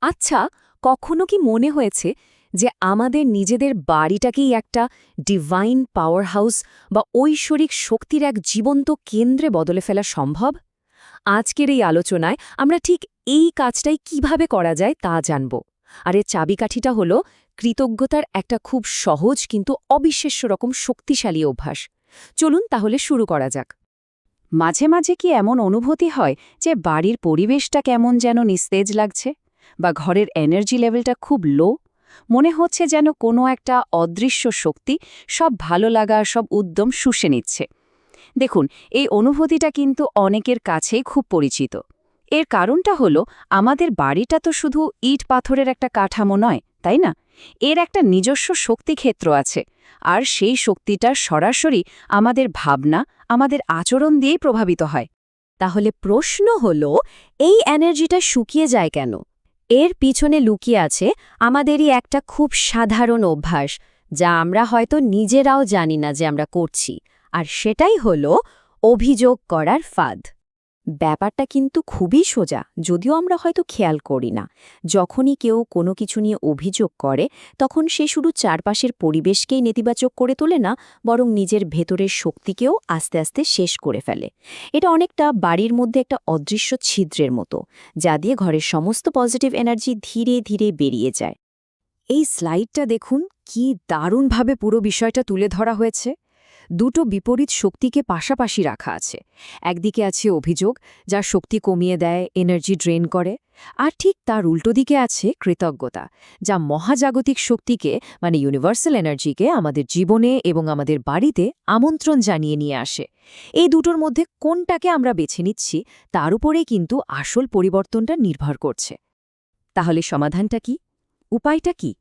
আচ্ছা, কখনো কি মনে হয়েছে যে আমাদের নিজেদের বাড়িটাকেই একটা ডিভাইন পাওয়ার হাউস বা ঐশ্বরিক শক্তির এক জীবন্ত কেন্দ্রে বদলে ফেলা সম্ভব? আজকের এই আলোচনায় আমরা ঠিক এই কাজটাই কিভাবে করা যায় তা জানব। আর এর চাবিকাঠিটা হল কৃতজ্ঞতার একটা খুব সহজ কিন্তু অবিশ্বাস্য রকম শক্তিশালী অভ্যাস। চলুন তাহলে শুরু করা যাক। মাঝে মাঝে কি এমন অনুভূতি হয় যে বাড়ির পরিবেশটা কেমন যেন নিস্তেজ লাগছে, বা ঘরের এনার্জি লেভেলটা খুব লো? মনে হচ্ছে যেন কোনো একটা অদৃশ্য শক্তি সব ভালো লাগা, সব উদ্যম শুষে নিচ্ছে। দেখুন, এই অনুভূতিটা কিন্তু অনেকের কাছেই খুব পরিচিত। এর কারণটা হলো, আমাদের বাড়িটা তো শুধু ইট পাথরের একটা কাঠামো নয়, তাই না? এর একটা নিজস্ব শক্তিক্ষেত্র আছে, আর সেই শক্তিটা সরাসরি আমাদের ভাবনা, আমাদের আচরণ দিয়েই প্রভাবিত হয়। তাহলে প্রশ্ন হল, এই এনার্জিটা শুকিয়ে যায় কেন? এর পিছনে লুকিয়ে আছে আমাদেরই একটা খুব সাধারণ অভ্যাস, যা আমরা হয়তো নিজেরাও জানি না যে আমরা করছি, আর সেটাই হল অভিযোগ করার ফাঁদ। ব্যাপারটা কিন্তু খুবই সোজা, যদিও আমরা হয়তো খেয়াল করি না। যখনই কেউ কোনো কিছু নিয়ে অভিযোগ করে, তখন সে শুধু চারপাশের পরিবেশকেই নেতিবাচক করে তোলে না, বরং নিজের ভেতরের শক্তিকেও আস্তে আস্তে শেষ করে ফেলে। এটা অনেকটা বাড়ির মধ্যে একটা অদৃশ্য ছিদ্রের মতো, যা দিয়ে ঘরের সমস্ত পজিটিভ এনার্জি ধীরে ধীরে বেরিয়ে যায়। এই স্লাইডটা দেখুন, কি দারুণভাবে পুরো বিষয়টা তুলে ধরা হয়েছে। দুটো বিপরীত শক্তিকে পাশাপাশি রাখা আছে। একদিকে আছে অভিযোগ, যা শক্তি কমিয়ে দেয়, এনার্জি ড্রেন করে। আর ঠিক তার উল্টো দিকে আছে কৃতজ্ঞতা, যা মহাজাগতিক শক্তিকে, মানে ইউনিভার্সাল এনার্জিকে, আমাদের জীবনে এবং আমাদের বাড়িতে আমন্ত্রণ জানিয়ে নিয়ে আসে। এই দুটোর মধ্যে কোনটাকে আমরা বেছে নিচ্ছি, তার উপরেই কিন্তু আসল পরিবর্তনটা নির্ভর করছে। তাহলে সমাধানটা কি? উপায়টা কি?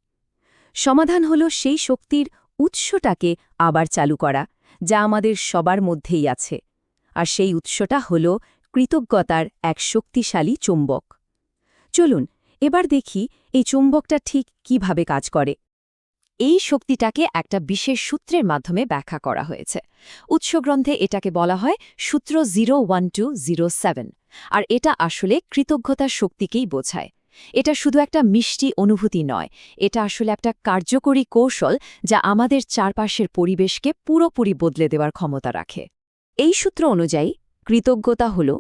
সমাধান হলো সেই শক্তির উৎসটাকে আবার চালু করা, যা আমাদের সবার মধ্যেই আছে। আর সেই উৎসটা হল কৃতজ্ঞতার এক শক্তিশালী চুম্বক। চলুন এবার দেখি এই চুম্বকটা ঠিক কিভাবে কাজ করে। এই শক্তিটাকে একটা বিশেষ সূত্রের মাধ্যমে ব্যাখ্যা করা হয়েছে। উৎসগ্রন্থে এটাকে বলা হয় সূত্র 01207, আর এটা আসলে কৃতজ্ঞতার শক্তিকেই বোঝায়। এটা শুধু একটা মিষ্টি অনুভূতি নয়, এটা আসলে একটা কার্যকরী কৌশল, যা আমাদের চারপাশের পরিবেশকে পুরোপুরি বদলে দেওয়ার ক্ষমতা রাখে। এই সূত্র অনুযায়ী কৃতজ্ঞতা হল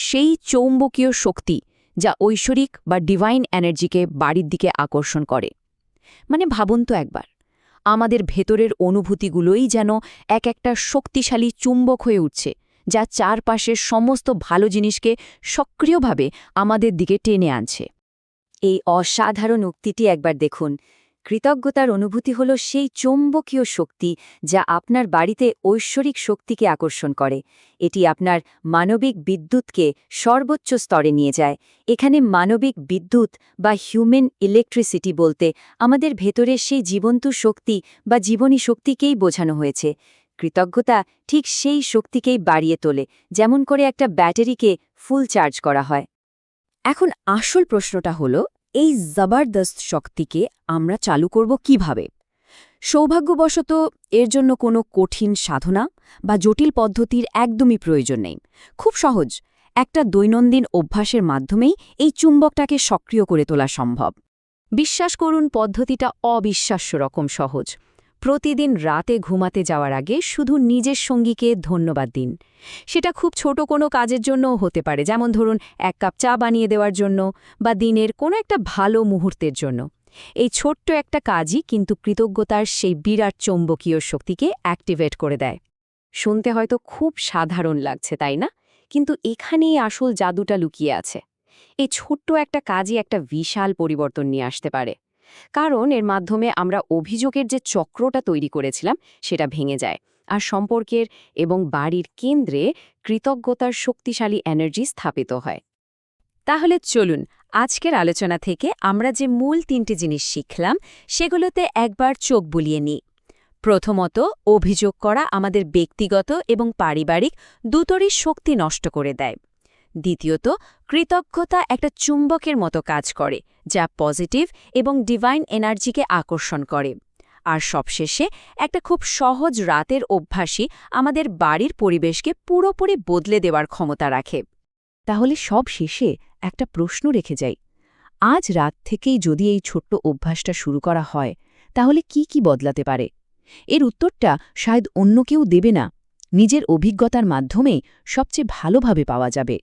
সেই চৌম্বকীয় শক্তি, যা ঐশ্বরিক বা ডিভাইন এনার্জিকে বাড়ির দিকে আকর্ষণ করে। মানে ভাবুন তো একবার, আমাদের ভেতরের অনুভূতিগুলোই যেন এক একটা শক্তিশালী চুম্বক হয়ে উঠছে, যা চারপাশের সমস্ত ভালো জিনিসকে সক্রিয়ভাবে আমাদের দিকে টেনে আনছে। এই অসাধারণ উক্তিটি একবার দেখুন। কৃতজ্ঞতার অনুভূতি হল সেই চৌম্বকীয় শক্তি, যা আপনার বাড়িতে ঐশ্বরিক শক্তিকে আকর্ষণ করে। এটি আপনার মানবিক বিদ্যুৎকে সর্বোচ্চ স্তরে নিয়ে যায়। এখানে মানবিক বিদ্যুৎ বা হিউম্যান ইলেকট্রিসিটি বলতে আমাদের ভেতরের সেই জীবন্ত শক্তি বা জীবনী শক্তিকেই বোঝানো হয়েছে। কৃতজ্ঞতা ঠিক সেই শক্তিকেই বাড়িয়ে তোলে, যেমন করে একটা ব্যাটারিকে ফুল চার্জ করা হয়। এখন আসল প্রশ্নটা হলো, এই জবরদস্ত শক্তিকে আমরা চালু করব কিভাবে? সৌভাগ্যবশত এর জন্য কোনো কঠিন সাধনা বা জটিল পদ্ধতির একদমই প্রয়োজন নেই। খুব সহজ একটা দৈনন্দিন অভ্যাসের মাধ্যমেই এই চুম্বকটাকে সক্রিয় করে তোলা সম্ভব। বিশ্বাস করুন, পদ্ধতিটা অবিশ্বাস্য রকম সহজ। প্রতিদিন রাতে ঘুমাতে যাওয়ার আগে শুধু নিজের সঙ্গীকে ধন্যবাদ দিন। সেটা খুব ছোট কোনো কাজের জন্যও হতে পারে, যেমন ধরুন 1 কাপ চা বানিয়ে দেওয়ার জন্য, বা দিনের কোনো একটা ভালো মুহূর্তের জন্য। এই ছোট্ট একটা কাজই কিন্তু কৃতজ্ঞতার সেই বিরাট চৌম্বকীয় শক্তিকে অ্যাক্টিভেট করে দেয়। শুনতে হয়তো খুব সাধারণ লাগছে, তাই না? কিন্তু এখানেই আসল জাদুটা লুকিয়ে আছে। এই ছোট্ট একটা কাজই একটা বিশাল পরিবর্তন নিয়ে আসতে পারে। কারণ এর মাধ্যমে আমরা অভিযোগের যে চক্রটা তৈরি করেছিলাম, সেটা ভেঙে যায়, আর সম্পর্কের এবং বাড়ির কেন্দ্রে কৃতজ্ঞতার শক্তিশালী এনার্জি স্থাপিত হয়। তাহলে চলুন আজকের আলোচনা থেকে আমরা যে মূল 3টে জিনিস শিখলাম, সেগুলোতে একবার চোখ বুলিয়ে নিই। প্রথমত, অভিযোগ করা আমাদের ব্যক্তিগত এবং পারিবারিক দুটোরই শক্তি নষ্ট করে দেয়। দ্বিতীয়ত, কৃতজ্ঞতা একটা চুম্বকের মতো কাজ করে, যা পজিটিভ এবং ডিভাইন এনার্জিকে আকর্ষণ করে। আর সবশেষে, একটা খুব সহজ রাতের অভ্যাসই আমাদের বাড়ির পরিবেশকে পুরোপুরি বদলে দেওয়ার ক্ষমতা রাখে। তাহলে সব শেষে একটা প্রশ্ন রেখে যাই। আজ রাত থেকেই যদি এই ছোট্ট অভ্যাসটা শুরু করা হয় তাহলে কি কি বদলাতে পারে? এর উত্তরটা শায়দ অন্য কেউ দেবে না, নিজের অভিজ্ঞতার মাধ্যমেই সবচেয়ে ভালোভাবে পাওয়া যাবে।